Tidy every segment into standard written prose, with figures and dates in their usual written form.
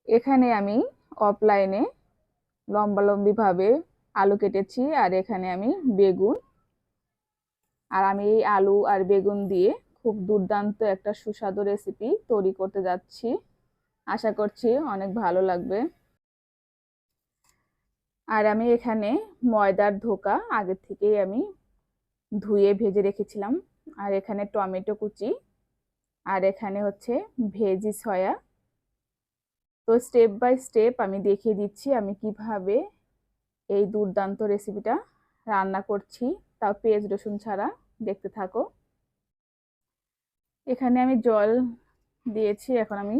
এখানে আমি অফলাইনে লম্বালম্বিভাবে আলু কেটেছি, আর এখানে আমি বেগুন, আর আমি এই আলু আর বেগুন দিয়ে খুব দুর্দান্ত একটা সুস্বাদু রেসিপি তৈরি করতে যাচ্ছি। আশা করছি অনেক ভালো লাগবে। আর আমি এখানে ময়দার ধোকা আগে থেকেই আমি ধুয়ে ভেজে রেখেছিলাম। আর এখানে টমেটো কুচি, আর এখানে হচ্ছে ভেজি সয়া। তো স্টেপ বাই স্টেপ আমি দেখিয়ে দিচ্ছি আমি কিভাবে এই দুর্দান্ত রেসিপিটা রান্না করছি, তাও পেঁয়াজ রসুন ছাড়া। দেখতে থাকো। এখানে আমি জল দিয়েছি, এখন আমি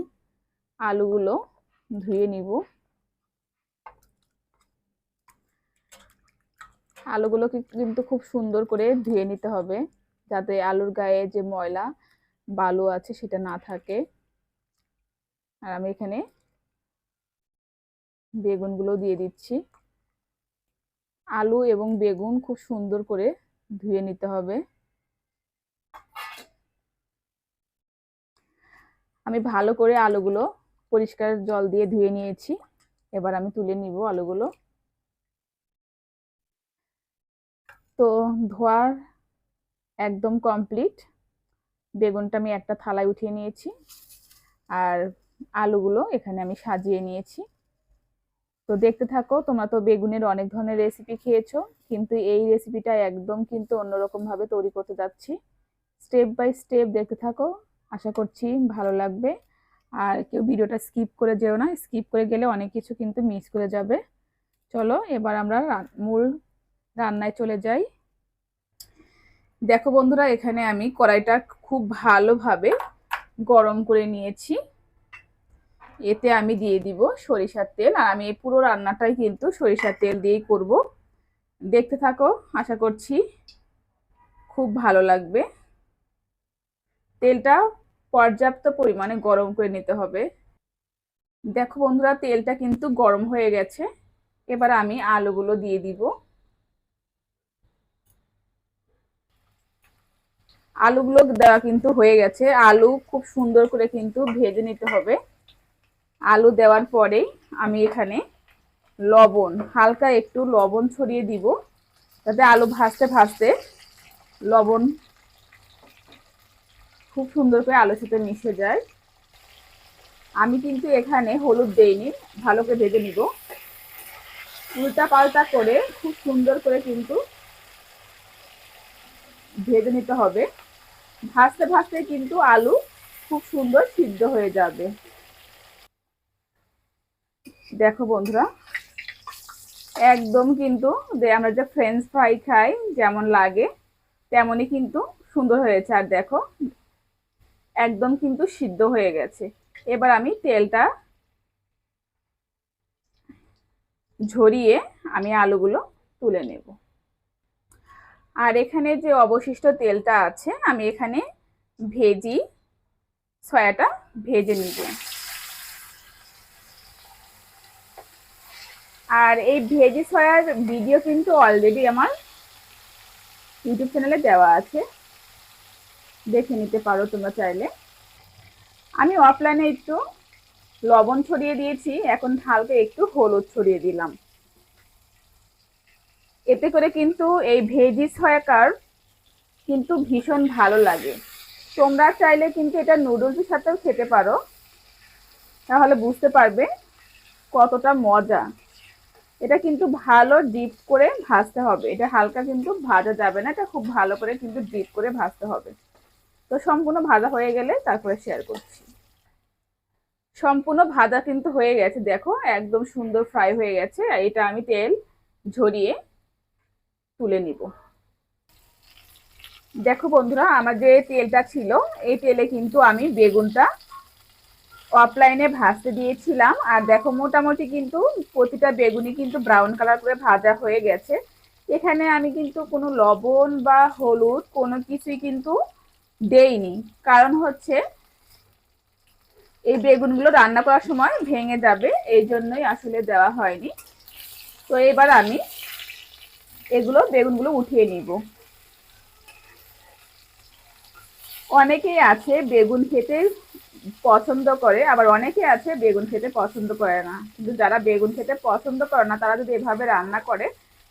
আলুগুলো ধুয়ে নিব। আলুগুলোকে কিন্তু খুব সুন্দর করে ধুয়ে নিতে হবে, যাতে আলুর গায়ে যে ময়লা বালু আছে সেটা না থাকে। আর আমি এখানে বেগুনগুলো দিয়ে দিচ্ছি। আলু এবং বেগুন খুব সুন্দর করে ধুয়ে নিতে হবে। আমি ভালো করে আলুগুলো পরিষ্কার জল দিয়ে ধুয়ে নিয়েছি। এবার আমি তুলে নিব আলুগুলো। তো ধোয়ার একদম কমপ্লিট। বেগুনটা আমি একটা থালায় উঠিয়ে নিয়েছি, আর আলুগুলো এখানে আমি সাজিয়ে নিয়েছি। তো দেখতে থাকো। তোমরা তো বেগুনের অনেক ধরনের রেসিপি খেয়েছো, কিন্তু এই রেসিপিটা একদম কিন্তু অন্যরকম ভাবে তৈরি করতে যাচ্ছি। স্টেপ বাই স্টেপ দেখতে থাকো, আশা করছি ভালো লাগবে। আর কেউ ভিডিওটা স্কিপ করে যেও না, স্কিপ করে গেলে অনেক কিছু কিন্তু মিস করে যাবে। চলো এবার আমরা মূল রান্নায় চলে যাই। দেখো বন্ধুরা, এখানে আমি কড়াইটা খুব ভালোভাবে গরম করে নিয়েছি। এতে আমি দিয়ে দিব সরিষার তেল, আর আমি এই পুরো রান্নাটাই কিন্তু সরিষার তেল দিয়েই করব। দেখতে থাকো, আশা করছি খুব ভালো লাগবে। তেলটা পর্যাপ্ত পরিমাণে গরম করে নিতে হবে। দেখো বন্ধুরা, তেলটা কিন্তু গরম হয়ে গেছে। এবার আমি আলুগুলো দিয়ে দিব। আলুগুলো দেওয়া কিন্তু হয়ে গেছে। আলু খুব সুন্দর করে কিন্তু ভেজে নিতে হবে। আলু দেওয়ার পরেই আমি এখানে লবণ, হালকা একটু লবণ ছড়িয়ে দিব, যাতে আলু ভাজতে ভাজতে লবণ খুব সুন্দর করে আলুর সাথে মিশে যায়। আমি কিন্তু এখানে হলুদ দেইনি, ভালো করে ভেজে নিব। উল্টা পাল্টা করে খুব সুন্দর করে কিন্তু ভেজে নিতে হবে। ভাজতে ভাজতে কিন্তু আলু খুব সুন্দর সিদ্ধ হয়ে যাবে। দেখো বন্ধুরা, একদম কিন্তু আমরা যে ফ্রেঞ্চ ফ্রাই খাই যেমন লাগে তেমনই কিন্তু সুন্দর হয়েছে। আর দেখো একদম কিন্তু সিদ্ধ হয়ে গেছে। এবার আমি তেলটা ঝরিয়ে আমি আলুগুলো তুলে নেব। আর এখানে যে অবশিষ্ট তেলটা আছে আমি এখানে ভেজি সয়াটা ভেজে নিব। আর এই ভেজি সয়ার ভিডিও কিন্তু অলরেডি আমার ইউটিউব চ্যানেলে দেওয়া আছে, দেখে নিতে পারো তোমরা চাইলে। আমি অফলাইনে একটু লবণ ছড়িয়ে দিয়েছি, এখন হালকা একটু হলুদ ছড়িয়ে দিলাম। এতে করে কিন্তু এই ভেজি সয়াকার কিন্তু ভীষণ ভালো লাগে। তোমরা চাইলে কিন্তু এটা নুডলসের সাথেও খেতে পারো, তাহলে বুঝতে পারবে কতটা মজা। এটা কিন্তু ভালো ডিপ করে ভাজতে হবে, এটা হালকা কিন্তু ভাজা যাবে না, এটা খুব ভালো করে কিন্তু ডিপ করে ভাজতে হবে। তো সম্পূর্ণ ভাজা হয়ে গেলে তারপরে শেয়ার করছি। সম্পূর্ণ ভাজা কিন্তু হয়ে গেছে, দেখো একদম সুন্দর ফ্রাই হয়ে গেছে। এটা আমি তেল ঝরিয়ে তুলে নিব। দেখো বন্ধুরা, আমার যে তেলটা ছিল এই তেলে কিন্তু আমি বেগুনটা অফলাইনে ভাজতে দিয়েছিলাম। আর দেখো মোটামুটি কিন্তু প্রতিটা বেগুনই কিন্তু ব্রাউন কালার করে ভাজা হয়ে গেছে। এখানে আমি কিন্তু কোনো লবণ বা হলুদ কোনো কিছুই কিন্তু দেইনি, কারণ হচ্ছে এই বেগুনগুলো রান্না করার সময় ভেঙে যাবে, এই জন্যই আসলে দেওয়া হয়নি। তো এবার আমি বেগুনগুলো উঠিয়ে নিব। অনেকেই আছে বেগুন খেতে পছন্দ করে, আবার অনেকে আছে বেগুন খেতে পছন্দ করে না। কিন্তু যারা বেগুন খেতে পছন্দ করে না তারা যদি এভাবে রান্না করে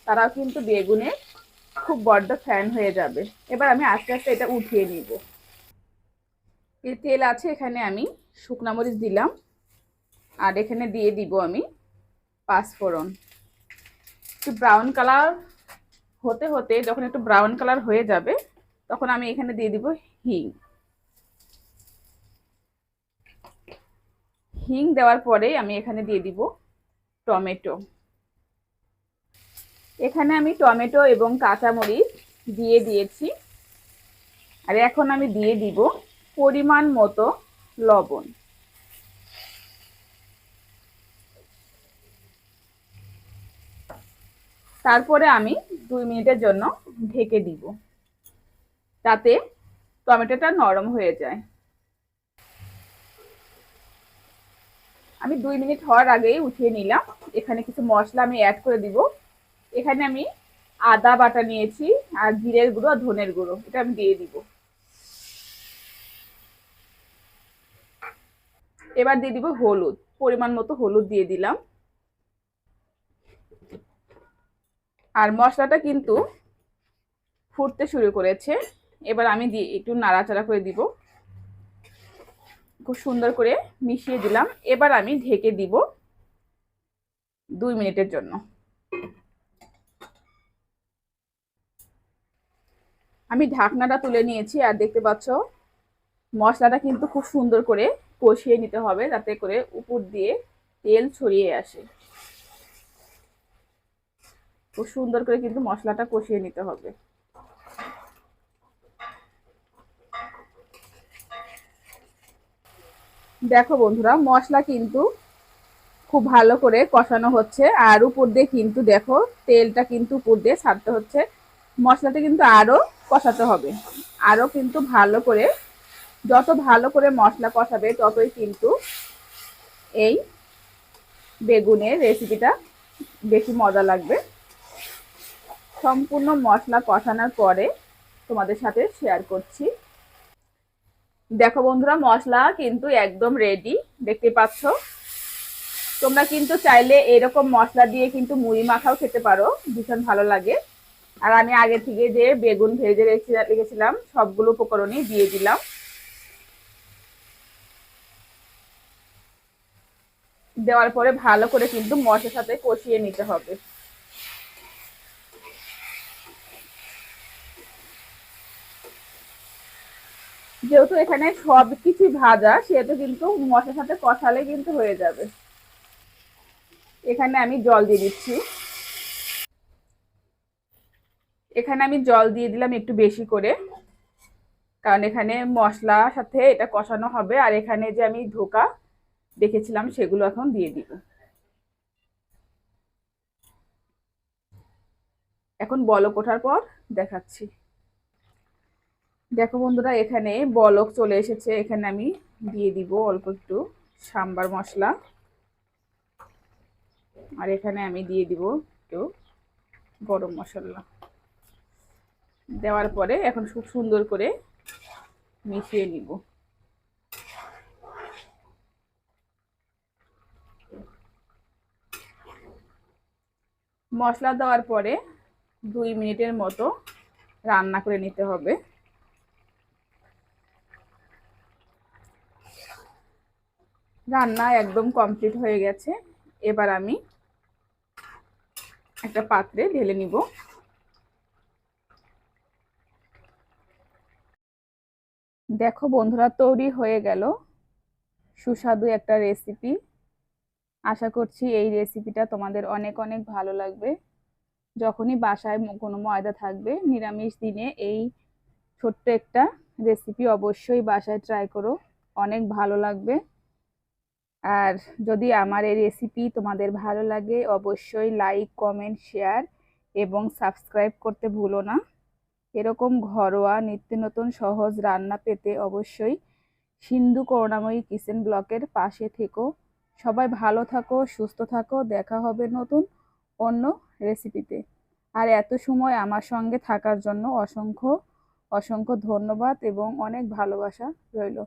তারাও কিন্তু বেগুনে খুব বড্ড ফ্যান হয়ে যাবে। এবার আমি আস্তে আস্তে এটা উঠিয়ে নিব। এই তেল আছে, এখানে আমি শুকনো মরিচ দিলাম, আর এখানে দিয়ে দিব আমি পাঁচফোড়ন। একটু ব্রাউন কালার হতে হতে যখন একটু ব্রাউন কালার হয়ে যাবে তখন আমি এখানে দিয়ে দিব হিং। হিং দেওয়ার পরে আমি এখানে দিয়ে দিব টমেটো। এখানে আমি টমেটো এবং কাঁচামরিচ দিয়ে দিয়েছি। আর এখন আমি দিয়ে দিব পরিমাণ মতো লবণ। তারপরে আমি 2 মিনিটের জন্য ঢেকে দিব, যাতে টমেটোটা নরম হয়ে যায়। আমি 2 মিনিট হওয়ার আগেই উঠিয়ে নিলাম। এখানে কিছু মশলা আমি অ্যাড করে দিব। এখানে আমি আদা বাটা নিয়েছি, আর জিরের গুঁড়ো আর ধনের গুঁড়ো, এটা আমি দিয়ে দিব। এবার দিয়ে দিব হলুদ, পরিমাণ মতো হলুদ দিয়ে দিলাম। আর মশলাটা কিন্তু ফুটতে শুরু করেছে। এবার আমি দিয়ে একটু নাড়াচাড়া করে দিব, খুব সুন্দর করে মিশিয়ে দিলাম। এবার আমি ঢেকে দিব 2 মিনিটের জন্য। আমি ঢাকনাটা তুলে নিয়েছি, আর দেখতে পাচ্ছ মশলাটা কিন্তু খুব সুন্দর করে কষিয়ে নিতে হবে, যাতে করে উপর দিয়ে তেল ছড়িয়ে আসে। খুব সুন্দর করে কিন্তু মশলাটা কষিয়ে নিতে হবে। দেখো বন্ধুরা, মশলা কিন্তু খুব ভালো করে কষানো হচ্ছে, আর উপর দিয়ে কিন্তু দেখো তেলটা কিন্তু উপর দিয়ে ছাড়তে হচ্ছে। মশলাটা কিন্তু আরো কষাতে হবে, আরো কিন্তু ভালো করে। যত ভালো করে মশলা কষাবে ততই কিন্তু এই বেগুনের রেসিপিটা বেশি মজা লাগবে। সম্পূর্ণ মশলা কষানোর পরে তোমাদের সাথে শেয়ার করছি। দেখো বন্ধুরা, মশলা কিন্তু একদম রেডি, দেখতে পাচ্ছ। তোমরা কিন্তু চাইলে এরকম মশলা দিয়ে কিন্তু মুড়ি মাখাও খেতে পারো, ভীষণ ভালো লাগে। আর আমি আগে থেকে যে বেগুন ভেজে রেখেছিলাম সবগুলো উপকরণই দিয়ে দিলাম। দেওয়ার পরে ভালো করে কিন্তু মশলার সাথে কষিয়ে নিতে হবে। যেহেতু এখানে সবকিছু ভাজা, সেহেতু কিন্তু মশলার সাথে কষালে কিন্তু হয়ে যাবে। এখানে আমি জল দিয়ে দিচ্ছি। এখানে আমি জল দিয়ে দিলাম একটু বেশি করে, কারণ এখানে মশলার সাথে এটা কষানো হবে। আর এখানে যে আমি ধোকা দেখেছিলাম সেগুলো এখন দিয়ে দিব। এখন বলক ওঠার পর দেখাচ্ছি। দেখো বন্ধুরা, এখানে বলক চলে এসেছে। এখানে আমি দিয়ে দিব অল্প একটু সাম্বার মশলা, আর এখানে আমি দিয়ে দিব একটু গরম মশলা। দেওয়ার পরে এখন খুব সুন্দর করে মিশিয়ে নিব। মশলা দেওয়ার পরে 2 মিনিটের মতো রান্না করে নিতে হবে। রান্না একদম কমপ্লিট হয়ে গেছে। এবার আমি একটা পাত্রে ঢেলে নিব। দেখো বন্ধুরা, তৈরি হয়ে গেল সুস্বাদু একটা রেসিপি। আশা করছি এই রেসিপিটা তোমাদের অনেক অনেক ভালো লাগবে। যখনই বাসায় কোনো ময়দা থাকবে, নিরামিষ দিনে এই ছোট্ট একটা রেসিপি অবশ্যই বাসায় ট্রাই করো, অনেক ভালো লাগবে। আর যদি আমার এই রেসিপি তোমাদের ভালো লাগে অবশ্যই লাইক, কমেন্ট, শেয়ার এবং সাবস্ক্রাইব করতে ভুলো না। এরকম ঘরোয়া নিত্য নতুন সহজ রান্না পেতে অবশ্যই সিন্ধু করুণাময়ী কিচেন ব্লকের পাশে থেকো। সবাই ভালো থাকো, সুস্থ থাকো। দেখা হবে নতুন অন্য রেসিপিতে। আর এত সময় আমার সঙ্গে থাকার জন্য অসংখ্য অসংখ্য ধন্যবাদ এবং অনেক ভালোবাসা রইল।